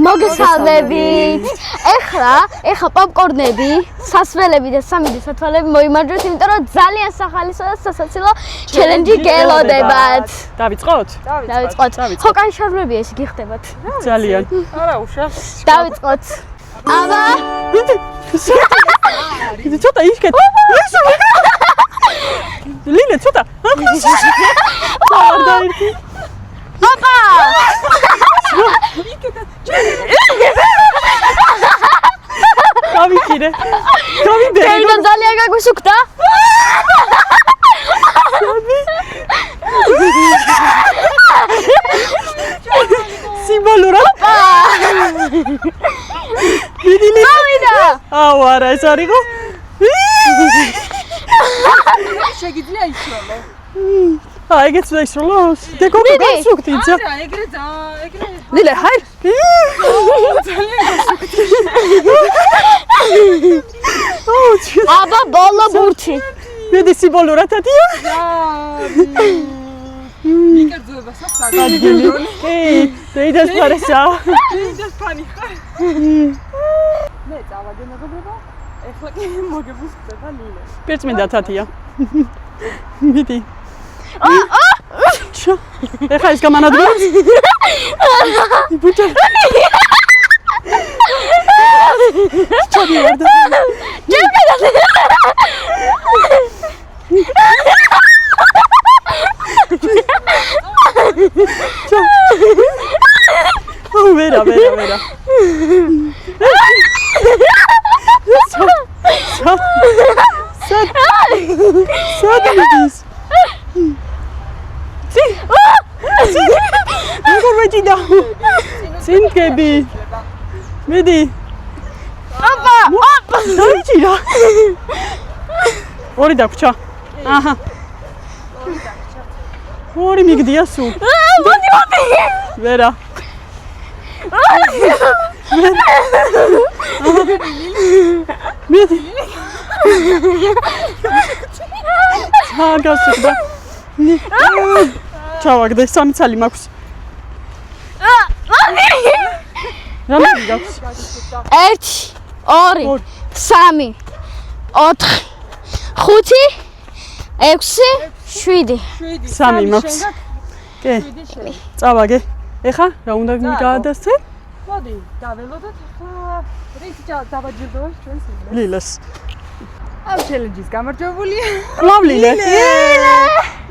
მოგესალმებით. ეხლა პოპკორნები, სასველები და სამი სათვალები მოიმარჯვეთ, იმიტომ რომ ძალიან სახალისო და სასაცილო ჩელენჯი გელოდებათ. დავიწყოთ? დავიწყოთ. ხო, კაი შარვლები ეს გიხდებათ. ძალიან. არა, უშავს. დავიწყოთ. აბა. ఇది ცოტა ისკეთ. ლილე ცოტა. არ დაერთი. აბა. გავიქირე. გავიდე. კაიდა ძალიან გაგვისუქდა. სიმბოლურად. ვიდინი. ავიდა. აუ არა ეს არისო. შეგიძლია ისროლო. აი გეცდა ისროლო. დეკორა გავსუქდი ძა. არა, ეგრე ლილე ჰაი. აბა ბოლო ბურთი. მედი სიმბოლურად ათია. მიკერძოება საფსადა. დეიდას ფარესა. დეიდას ფანი ხარ. მე წავაგე მეგობრებო. ეხლა კი მოგებუსწრება ლილე. პირწმინდად ათია. მიდი. ეხლა ის გამანადგურებს. ბუჩა. ჩადივარ და. ვერა. სადმიდის? მეგობრებო, წინკები. მიდი. აბა. დაიჭირა. ორი დაგვრჩა. აჰა. ორი მიგდია სულ. მოდი. ვერა. მიდი. გასუქდა. ჩავაგდე სამი ცალი მაქვს. რამდენი გაქვს? 1 2 3 4 5 6 7 სამი მაქვს. კი. წავაგე. ეხა რა უნდა გაადასცე? მოდი, დაველოდოთ ახლა. რითი დავაჯილდოვოთ ჩვენს ლილეს. ამ ჩელენჯის გამარჯვებულია. კლავ ლილე.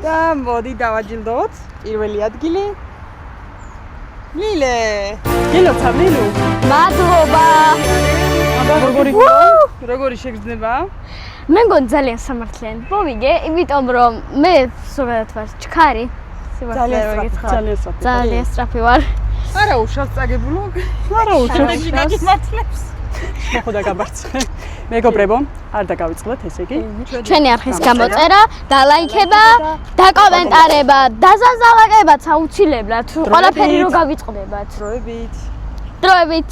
და მოდი დავაჯილდოვოთ პირველი ადგილი. ლილე. გელოცა ლილუ. მადლობა. როგორი შეგრძნება? მე მგონი ძალიან სამართლიანი მოვიგე, იმიტომ რომ მე სულადად ვარ ჩქარი. ძალიან სწრაფი ვარ. არა უშავს წაგებულო. არა უშავს. გაგიმართლებს. მოხდა გაბარცხე. მეგობრებო, არ დაგავიწყდეთ ესე იგი. ჩვენი არხის გამოწერა, დალაიქება, დაკომენტარება, დაზაზალაკებაც აუცილებლად. ყველაფერი რო გავიწყდებათ. დროებით. დროებით.